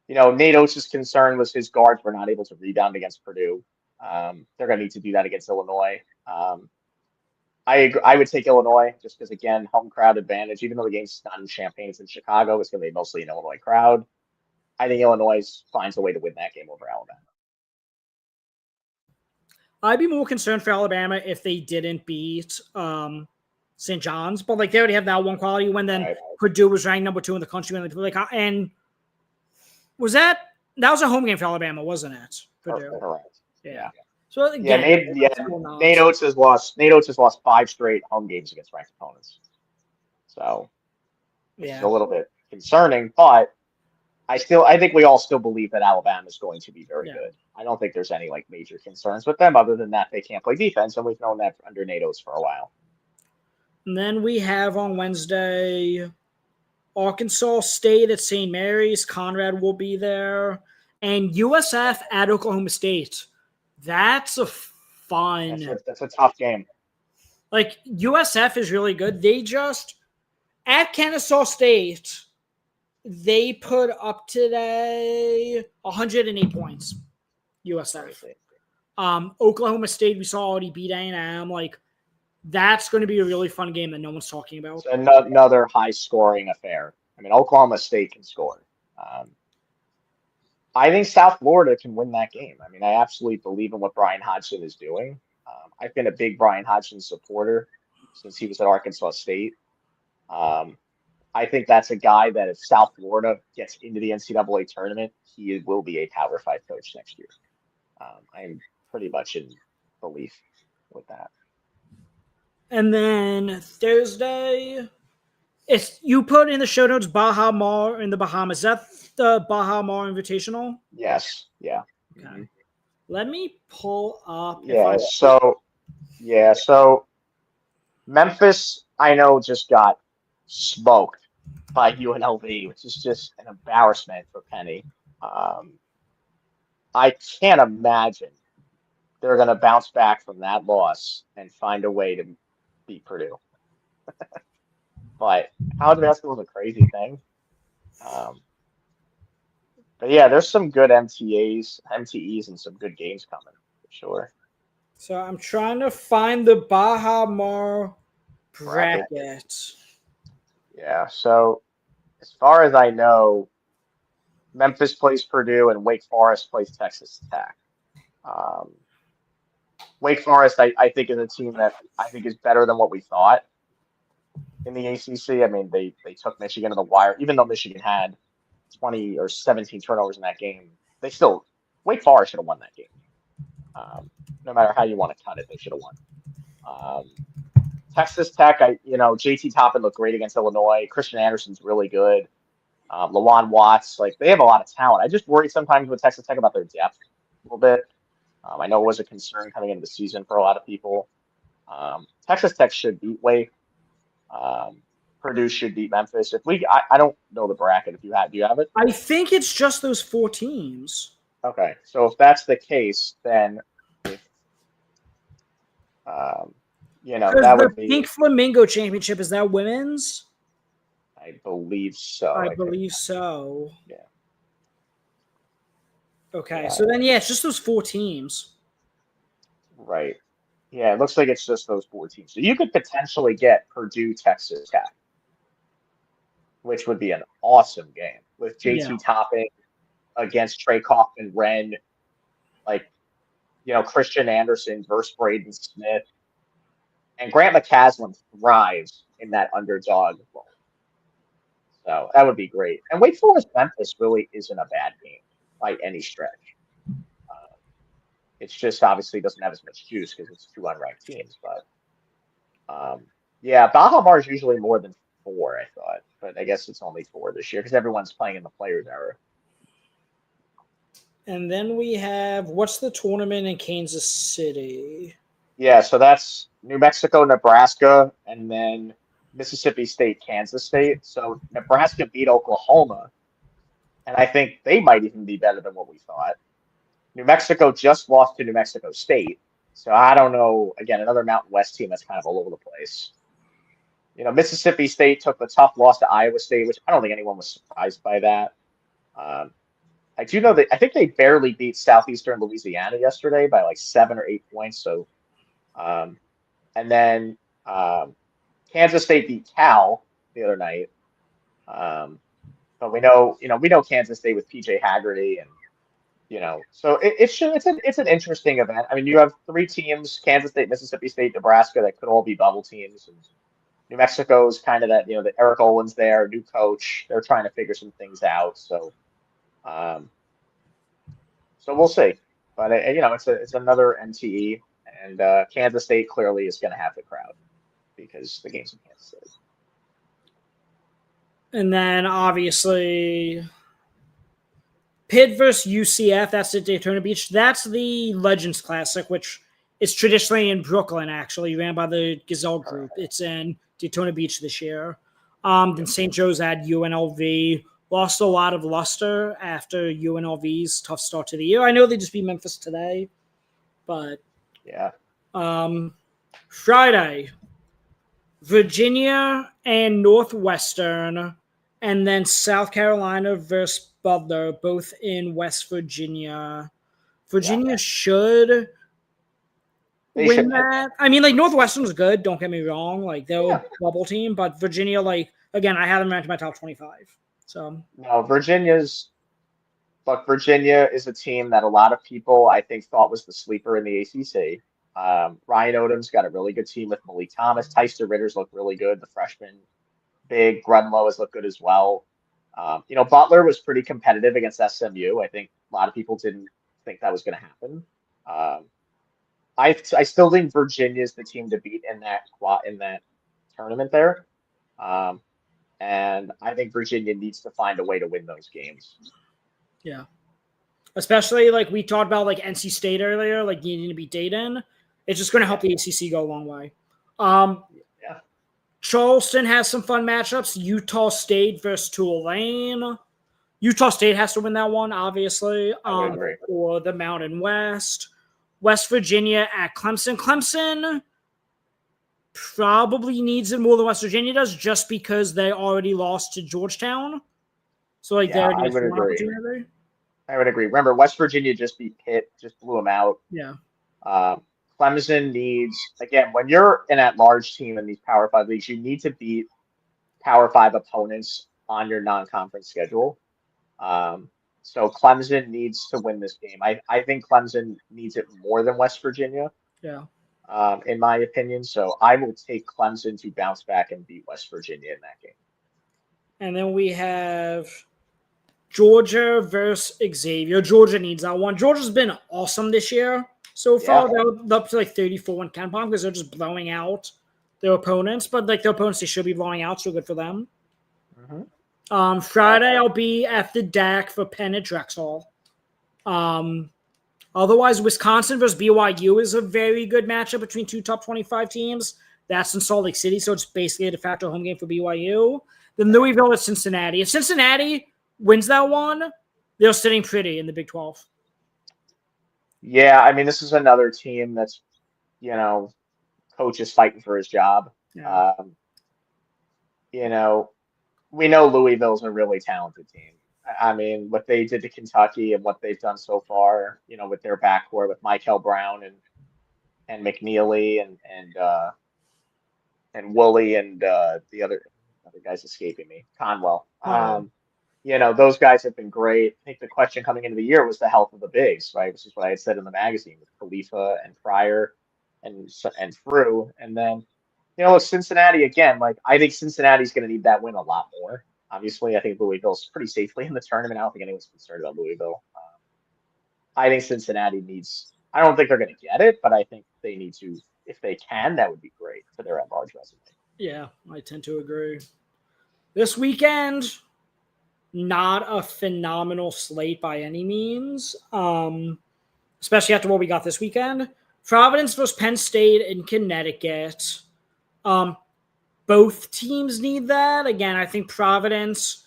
Nate Oates' concern was his guards were not able to rebound against Purdue. They're going to need to do that against Illinois. I would take Illinois just because, again, home crowd advantage. Even though the game's not in Champaign, it's in Chicago. It's going to be mostly an Illinois crowd. I think Illinois finds a way to win that game over Alabama. I'd be more concerned for Alabama if they didn't beat St. John's, but like they already have that one quality win. Then right. Purdue was ranked number 2 in the country, and was that was a home game for Alabama, wasn't it? Purdue, correct. Yeah. So again, Nate Oates has lost 5 straight home games against ranked opponents. So it's a little bit concerning, but I think we all still believe that Alabama is going to be very good. I don't think there's any like major concerns with them other than that they can't play defense, and we've known that under Nate Oates for a while. And then we have on Wednesday Arkansas State at St. Mary's. Conrad will be there. And USF at Oklahoma State. That's a fun. That's a tough game. Like, USF is really good. They just, at Kennesaw State, they put up today 108 points. USF. Oklahoma State, we saw already beat A&M. Like, that's going to be a really fun game that no one's talking about. It's another high-scoring affair. I mean, Oklahoma State can score. I think South Florida can win that game. I mean, I absolutely believe in what Brian Hodgson is doing. I've been a big Brian Hodgson supporter since he was at Arkansas State. Um, I think that's a guy that if South Florida gets into the NCAA tournament, he will be a Power Five coach next year. I'm pretty much in belief with that. And then Thursday, it's you put in the show notes Baha Mar in the Bahamas. Is that the Baha Mar Invitational? Yes. Yeah. Okay. Mhm. Let me pull up if Yeah. So Memphis, I know, just got smoked by UNLV, which is just an embarrassment for Penny. Um, I can't imagine they're going to bounce back from that loss and find a way to beat Purdue. But college basketball is a crazy thing. Um, but yeah, there's some good MTEs, and some good games coming for sure. so. I'm trying to find the Baha Mar Bracket. bracket. Yeah. So as far as I know, Memphis plays Purdue and Wake Forest plays Texas Tech. Um, Wake Forest, I think, is a team that I think is better than what we thought in the ACC. I mean, they took Michigan to the wire, even though Michigan had 20 or 17 turnovers in that game. They still Wake Forest should have won that game. No matter how you want to cut it, they should have won. Um, Texas Tech, JT Toppin looked great against Illinois. Christian Anderson's really good. Lawan Watts, like they have a lot of talent. I just worry sometimes with Texas Tech about their depth a little bit. I know it was a concern coming into the season for a lot of people. Texas Tech should beat Wake. Um, Purdue should beat Memphis. I don't know the bracket. Do you have it? I think it's just those 4 teams. Okay, so if that's the case, then if um, Because that the would be, Pink Flamingo Championship, is that women's? I believe so. I I could, believe so. yeah, Okay, yeah, so then it's just those 4 teams. right. Yeah, it looks like it's just those 4 teams. So you could potentially get Purdue, Texas Tech, which would be an awesome game with Yeah. JT Topping against Trey Kaufman, Wren, like Christian Anderson versus Braden Smith, and Grant McCaslin thrives in that underdog role. So that would be great. And Wake Forest Memphis really isn't a bad game by any stretch. Uh, it's just obviously doesn't have as much juice because it's 2 unranked teams. But yeah, Baja Bar is usually more than 4, I thought, but I guess it's only 4 this year because everyone's playing in the Players era. And then we have, what's the tournament in Kansas City? Yeah, so that's New Mexico, Nebraska, and then Mississippi State, Kansas State. So Nebraska beat Oklahoma, and I think they might even be better than what we thought. New Mexico just lost to New Mexico State, so I don't know. Again, another Mountain West team that's kind of all over the place. Mississippi State took the tough loss to Iowa State, which I don't think anyone was surprised by that. Um, I do know that I think they barely beat Southeastern Louisiana yesterday by like 7 or 8 points. So, and then Kansas State beat Cal the other night. But we know Kansas State with PJ Haggerty and so it's an interesting event. I mean, you have 3 teams: Kansas State, Mississippi State, Nebraska, that could all be bubble teams. And New Mexico's kind of that that Eric Olin's there, new coach. They're trying to figure some things out. So, so we'll see. But it's another MTE, and Kansas State clearly is going to have the crowd because the game's in Kansas State. And then obviously Pitt versus UCF, that's at Daytona Beach. That's the Legends Classic, which is traditionally in Brooklyn, actually, ran by the Gazelle Group. It's in Daytona Beach this year. Then St. Joe's had UNLV. Lost a lot of luster after UNLV's tough start to the year. I know they just beat Memphis today, but yeah. Friday, Virginia and Northwestern, and then South Carolina versus Butler, both in West Virginia. Virginia should win that. I mean, like, Northwestern was good, don't get me wrong. Like, they're a bubble team, but Virginia, like, again, I have them ranked in my top 25. So no, Virginia's But Virginia is a team that a lot of people, I think, thought was the sleeper in the ACC. Ryan Odom's got a really good team with Malik Thomas. Tyster Ritter's looked really good. The freshman big Grunlow has looked good as well. Butler was pretty competitive against SMU. I think a lot of people didn't think that was going to happen. I still think Virginia is the team to beat in that tournament there. And I think Virginia needs to find a way to win those games. Yeah. Especially like we talked about like NC State earlier, like needing to beat Dayton. It's just going to help the ACC go a long way. Yeah. Charleston has some fun matchups. Utah State versus Tulane. Utah State has to win that one, obviously. For the Mountain West. West Virginia at Clemson. Clemson probably needs it more than West Virginia does just because they already lost to Georgetown. So, like, I would agree. I would agree. Remember, West Virginia just beat Pitt, just blew them out. Yeah. Clemson needs, again, when you're an at-large team in these Power 5 leagues, you need to beat Power 5 opponents on your non-conference schedule. So Clemson needs to win this game. I think Clemson needs it more than West Virginia. Yeah. In my opinion. So I will take Clemson to bounce back and beat West Virginia in that game. And then we have Georgia versus Xavier. Georgia needs that one. Georgia's been awesome this year so far. They're up to like 34 and KenPom because they're just blowing out their opponents. But like their opponents, they should be blowing out, so good for them. Mm-hmm. Friday, I'll be at the DAC for Penn at Drexel. Otherwise, Wisconsin versus BYU is a very good matchup between two top 25 teams. That's in Salt Lake City, so it's basically a de facto home game for BYU. Then Louisville at Cincinnati. If Cincinnati wins that one, they're sitting pretty in the Big 12. Yeah, I mean, this is another team that's, coach is fighting for his job. Yeah. We know Louisville's a really talented team. I mean, what they did to Kentucky and what they've done so far, with their backcourt with Michael Brown and McNeely and Woolley and the other guy's escaping me, Conwell. Those guys have been great. I think the question coming into the year was the health of the bigs, right? Which is what I had said in the magazine with Khalifa and Pryor and Frew. And then, Cincinnati again. Like I think Cincinnati's going to need that win a lot more. Obviously, I think Louisville's pretty safely in the tournament. I don't think anyone's concerned about Louisville. I think Cincinnati needs. I don't think they're going to get it, but I think they need to. If they can, that would be great for their at-large resume. Yeah, I tend to agree. This weekend, not a phenomenal slate by any means, especially after what we got this weekend. Providence versus Penn State in Connecticut. Both teams need that. Again, I think Providence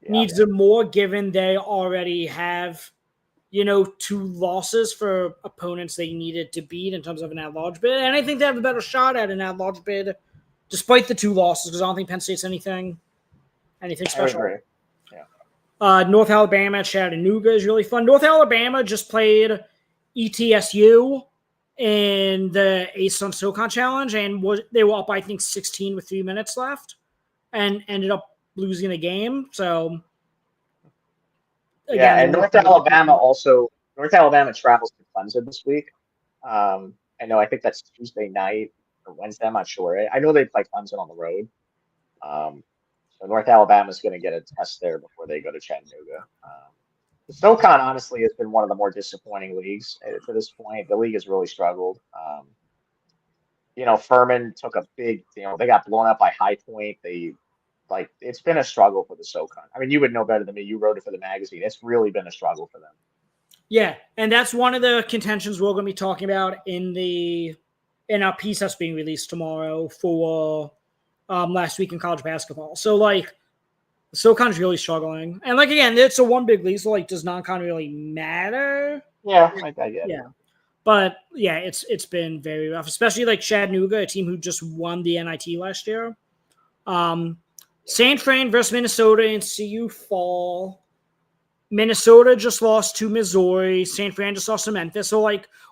needs it more given they already have, 2 losses for opponents they needed to beat in terms of an at-large bid. And I think they have a better shot at an at-large bid despite the 2 losses because I don't think Penn State's anything special. I agree. North Alabama at Chattanooga is really fun. North Alabama just played ETSU in the Ace on SoCon Challenge, and they were up, I think, 16 with 3 minutes left, and ended up losing the game. So, again, and North Alabama travels to Clemson this week. I think that's Tuesday night or Wednesday. I'm not sure. I know they play Clemson on the road. So North Alabama's going to get a test there before they go to Chattanooga. The SoCon, honestly, has been one of the more disappointing leagues to this point. The league has really struggled. Furman took a big, they got blown up by High Point. It's been a struggle for the SoCon. I mean, you would know better than me. You wrote it for the magazine. It's really been a struggle for them. Yeah, and that's one of the contentions we're going to be talking about in our piece that's being released tomorrow for last week in college basketball. So, SoCon's really struggling. And, again, it's a one big league, so, does non-con really matter? Yeah, I get it. Yeah. But, yeah, it's been very rough, especially, Chattanooga, a team who just won the NIT last year. St. Fran versus Minnesota in CU Fall. Minnesota just lost to Missouri. St. Fran just lost to Memphis. So,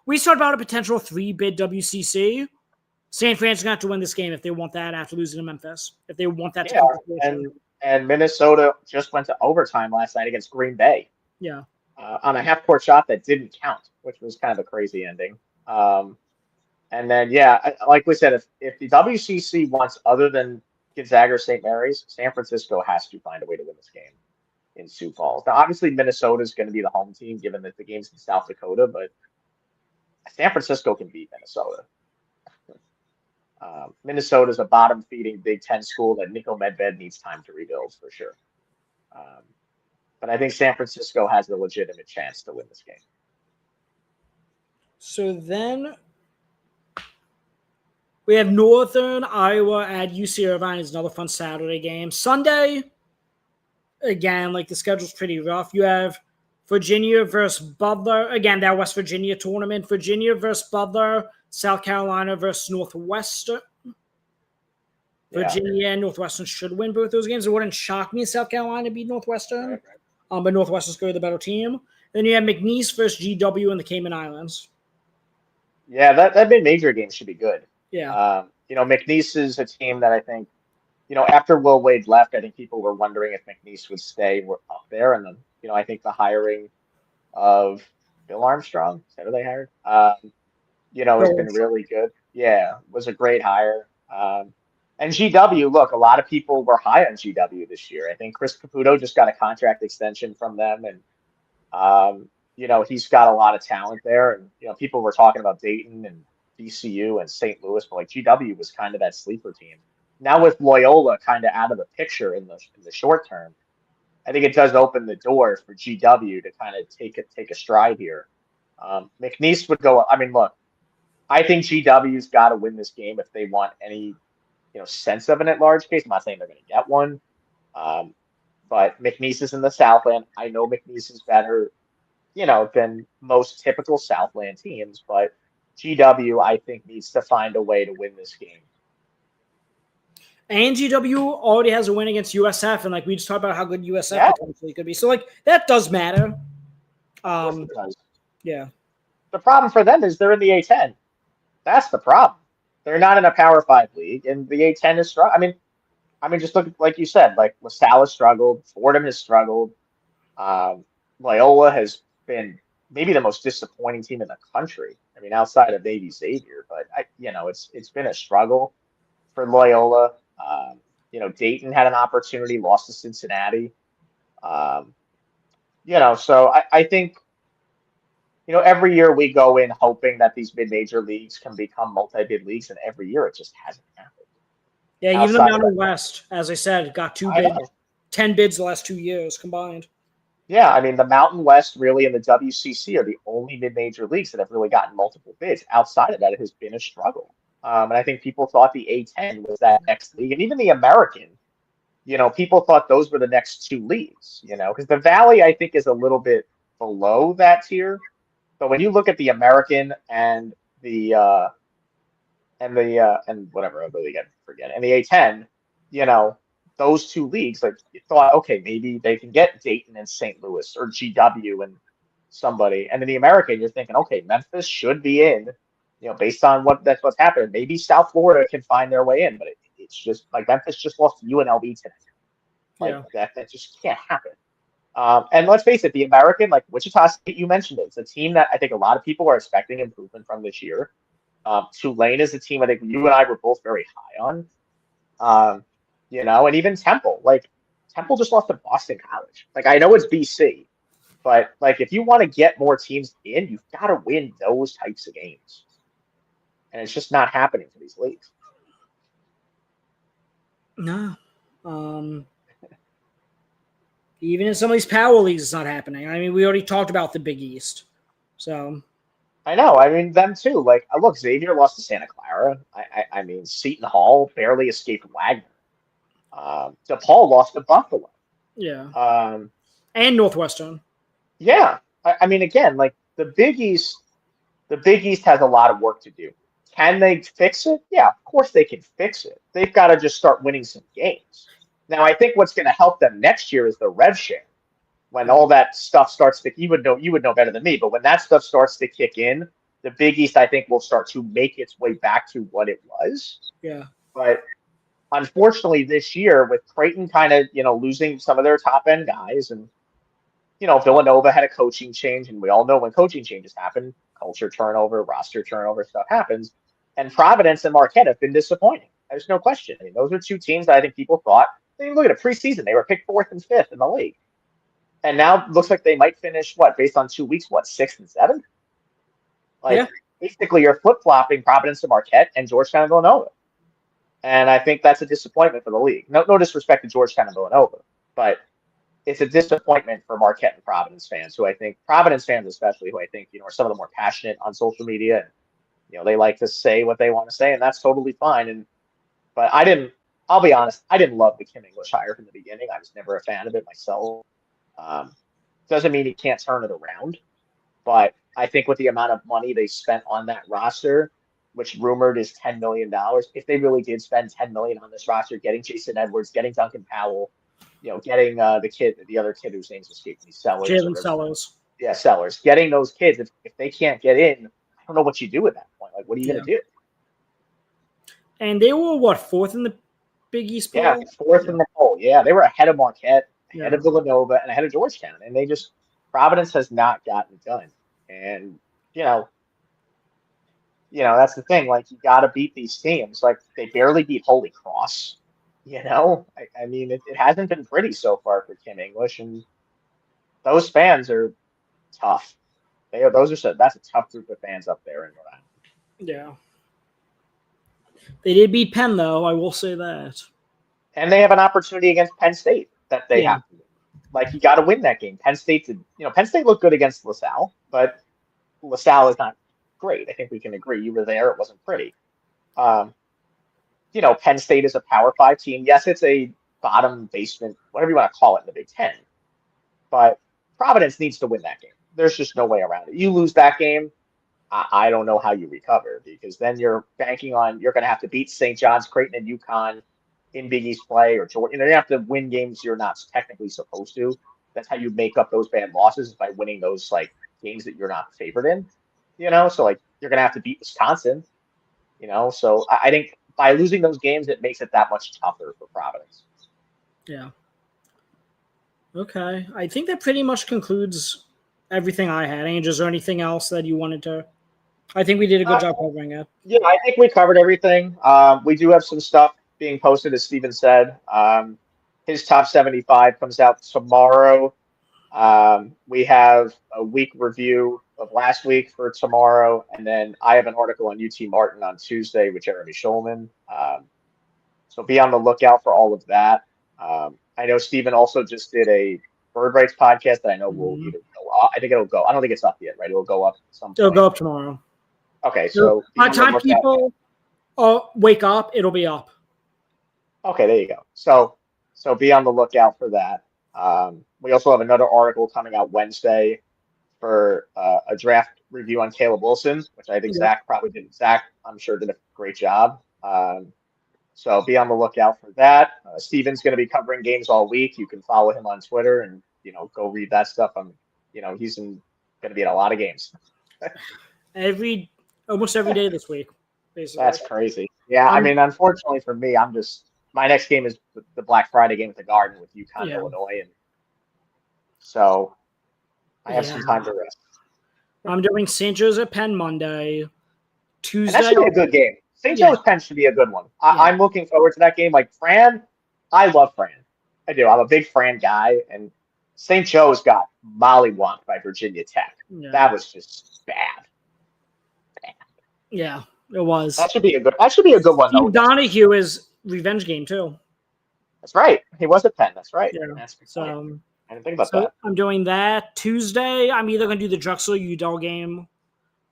we talked about a potential 3-bid WCC. St. Fran's going to have to win this game if they want that after losing to Memphis. If they want that and Minnesota just went to overtime last night against Green Bay. Yeah. on a half-court shot that didn't count, which was kind of a crazy ending. And then, yeah, like we said, if the WCC wants other than Gonzaga or St. Mary's, San Francisco has to find a way to win this game in Sioux Falls. Now, obviously, Minnesota is going to be the home team, given that the game's in South Dakota, but San Francisco can beat Minnesota. Minnesota is a bottom-feeding Big Ten school that Nico Medved needs time to rebuild for sure. But I think San Francisco has a legitimate chance to win this game. So then we have Northern Iowa at UC Irvine. Is another fun Saturday game. Sunday, again, like the schedule's pretty rough. You have Virginia versus Butler. Again, that West Virginia tournament. Virginia versus Butler. South Carolina versus Northwestern. Virginia and Northwestern should win both those games. It wouldn't shock me if South Carolina beat Northwestern. Right. But Northwestern's going to be the better team. Then you have McNeese versus GW in the Cayman Islands. Yeah, that mid-major game should be good. Yeah. McNeese is a team that I think, after Will Wade left, I think people were wondering if McNeese would stay up there. And then, I think the hiring of Bill Armstrong, is that who they hired? Has been really good. Yeah, was a great hire. And GW, look, a lot of people were high on GW this year. I think Chris Caputo just got a contract extension from them. And, he's got a lot of talent there. And, people were talking about Dayton and VCU and St. Louis, but like GW was kind of that sleeper team. Now with Loyola kind of out of the picture in the short term, I think it does open the door for GW to kind of take a stride here. McNeese would go. I mean, look, I think GW's got to win this game if they want any, sense of an at-large case. I'm not saying they're going to get one, but McNeese is in the Southland. I know McNeese is better, than most typical Southland teams, but GW, I think, needs to find a way to win this game. And GW already has a win against USF, and like we just talked about how good USF potentially could be. So like that does matter. It does. Yeah. The problem for them is they're in the A10. That's the problem. They're not in a Power 5 league, and the A10 is strong. I mean, just look like you said, like LaSalle has struggled, Fordham has struggled, Loyola has been maybe the most disappointing team in the country. I mean, outside of Navy Xavier, but it's been a struggle for Loyola. Dayton had an opportunity, lost to Cincinnati. So I think, every year we go in hoping that these mid-major leagues can become multi-bid leagues, and every year it just hasn't happened. Yeah, even the Mountain West, as I said, got 10 bids the last 2 years combined. Yeah, I mean, the Mountain West really and the WCC are the only mid-major leagues that have really gotten multiple bids. Outside of that, it has been a struggle. And I think people thought the A10 was that next league. And even the American, people thought those were the next two leagues, because the Valley, I think, is a little bit below that tier. But when you look at the American and and whatever, I really forget, and the A10, those two leagues, like you thought, okay, maybe they can get Dayton and St. Louis or GW and somebody. And in the American, you're thinking, okay, Memphis should be in, based on what's happened. Maybe South Florida can find their way in, but it's just like Memphis just lost to UNLV today. Like that just can't happen. And let's face it, the American, like Wichita State, you mentioned it. It's a team that I think a lot of people are expecting improvement from this year. Tulane is a team I think you and I were both very high on. And even Temple. Like, Temple just lost to Boston College. Like, I know it's BC, but, like, if you want to get more teams in, you've got to win those types of games. And it's just not happening for these leagues. No. Even in some of these power leagues, it's not happening. I mean, we already talked about the Big East. So I know. I mean, them too. Like, look, Xavier lost to Santa Clara. I mean, Seton Hall barely escaped Wagner. DePaul lost to Buffalo. Yeah. And Northwestern. Yeah. I mean, again, like the Big East has a lot of work to do. Can they fix it? Yeah, of course they can fix it. They've got to just start winning some games. Now, I think what's going to help them next year is the rev share. When all that stuff starts to, you would know better than me, but when that stuff starts to kick in, the Big East, I think, will start to make its way back to what it was. Yeah. But unfortunately, this year, with Creighton kind of, losing some of their top end guys, and Villanova had a coaching change, and we all know when coaching changes happen, culture turnover, roster turnover, stuff happens. And Providence and Marquette have been disappointing. There's no question. I mean, those are two teams that I think people thought. I mean, look at it, preseason, they were picked 4th and 5th in the league. And now it looks like they might finish, based on 2 weeks, 6th and 7th? Basically, you're flip-flopping Providence and Marquette and Georgetown and Villanova. And I think that's a disappointment for the league. No disrespect to Georgetown and Villanova, but it's a disappointment for Marquette and Providence fans, Providence fans especially, who I think, are some of the more passionate on social media. And, they like to say what they want to say, and that's totally fine. But I'll be honest, I didn't love the Kim English hire from the beginning. I was never a fan of it myself. Doesn't mean he can't turn it around, but I think with the amount of money they spent on that roster, which rumored is $10 million, if they really did spend $10 million on this roster, getting Jason Edwards, getting Duncan Powell, getting the other kid whose name's escaping me, Sellers. Jalen Sellers. Yeah, Sellers. Getting those kids, if they can't get in, I don't know what you do at that point. Like, what are you going to do? And they were, 4th in the Big East poll? Yeah, 4th in the poll. Yeah, they were ahead of Marquette, ahead of Villanova, and ahead of Georgetown. And Providence has not gotten it done. And, that's the thing. Like, you got to beat these teams. Like, they barely beat Holy Cross. I mean, it hasn't been pretty so far for Kim English, and those fans are tough. That's a tough group of fans up there in Rhode Island. Yeah. They did beat Penn, though. I will say that. And they have an opportunity against Penn State that they have to win. Like, you got to win that game. Penn State looked good against LaSalle, but LaSalle is not great. I think we can agree. You were there. It wasn't pretty. Penn State is a Power 5 team. Yes, it's a bottom basement, whatever you want to call it in the Big Ten. But Providence needs to win that game. There's just no way around it. You lose that game, I don't know how you recover, because then you're banking on you're going to have to beat St. John's, Creighton, and UConn in Big East play, or Georgia. You have to win games you're not technically supposed to. That's how you make up those bad losses, is by winning those games that you're not favored in. So you're going to have to beat Wisconsin. So I think by losing those games, it makes it that much tougher for Providence. Yeah. Okay. I think that pretty much concludes everything I had. Angel, is there anything else that you wanted to? I think we did a good job covering it. Yeah, I think we covered everything. We do have some stuff being posted, as Steven said. His top 75 comes out tomorrow. We have a week review of last week for tomorrow, and then I have an article on UT Martin on Tuesday with Jeremy Schulman. So be on the lookout for all of that. I know Steven also just did a bird rights podcast that I know will either go up. I think it'll go. I don't think it's up yet, right? It'll go up at some point. It'll go up tomorrow. Okay, so by the time people wake up, it'll be up. Okay, there you go. So be on the lookout for that. We also have another article coming out Wednesday for a draft review on Caleb Wilson, which I think Zach probably did. Zach, I'm sure, did a great job. So be on the lookout for that. Steven's going to be covering games all week. You can follow him on Twitter and, go read that stuff. He's going to be in a lot of games. Almost every day this week, basically. That's crazy. Yeah, I mean, unfortunately for me, my next game is the Black Friday game at the Garden with UConn, Illinois, and so I have some time to rest. I'm doing St. Joseph Penn Monday, Tuesday. And that should be a good game. St. Joseph Penn should be a good one. I'm looking forward to that game. Like Fran, I love Fran. I do. I'm a big Fran guy, and St. Joe's got mollywomped by Virginia Tech. Yeah. That was just bad. Yeah, it was. That should be a good one. Steve Donahue is revenge game too. That's right. He was at Penn. That's right. Yeah. So I didn't think about that. I'm doing that. Tuesday, I'm either going to do the Drexel UW game.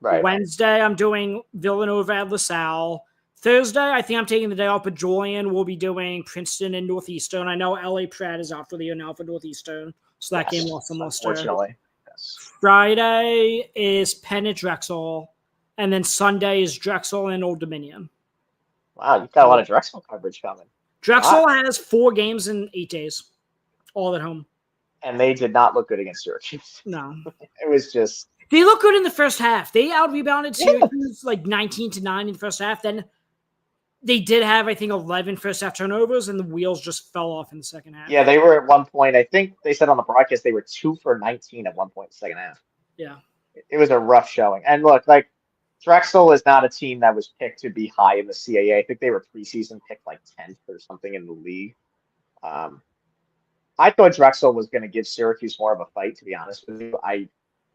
Right. Wednesday, I'm doing Villanova at LaSalle. Thursday, I think I'm taking the day off, but Julian will be doing Princeton and Northeastern. I know LA Pratt is out for the year now for Northeastern, so that game lost some luster. Unfortunately. Yes. Friday is Penn at Drexel. And then Sunday is Drexel and Old Dominion. Wow, you've got a lot of Drexel coverage coming. Drexel has 4 games in 8 days, all at home. And they did not look good against Syracuse. No. It was just... They looked good in the first half. They out-rebounded Syracuse 19-9 in the first half. Then they did have, I think, 11 first half turnovers, and the wheels just fell off in the second half. Yeah, they were at one point, I think they said on the broadcast they were 2 for 19 at one point in the second half. Yeah. It was a rough showing. And look, like Drexel is not a team that was picked to be high in the CAA. I think they were preseason picked like 10th or something in the league. I thought Drexel was going to give Syracuse more of a fight, to be honest with you.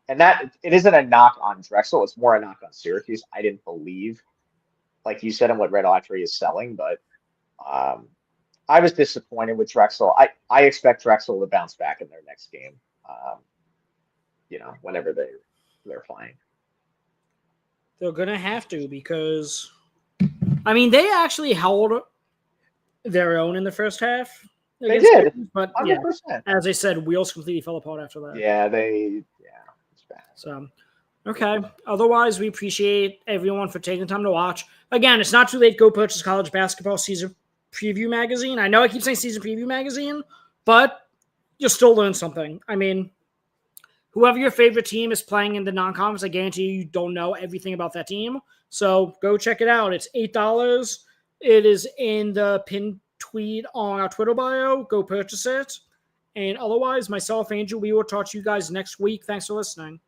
And that it isn't a knock on Drexel; it's more a knock on Syracuse. I didn't believe, like you said, in what Red Autry is selling, but I was disappointed with Drexel. I expect Drexel to bounce back in their next game. Whenever they're playing. They're going to have to because, I mean, they actually held their own in the first half. They did, Syracuse, but 100%. Yeah, as I said, wheels completely fell apart after that. Yeah, it's bad. So, okay. Otherwise, we appreciate everyone for taking the time to watch. Again, it's not too late to go purchase College Basketball Season Preview Magazine. I know I keep saying Season Preview Magazine, but you'll still learn something. I mean, whoever your favorite team is playing in the non-conference, I guarantee you don't know everything about that team. So go check it out. It's $8. It is in the pinned tweet on our Twitter bio. Go purchase it. And otherwise, myself, Andrew, we will talk to you guys next week. Thanks for listening.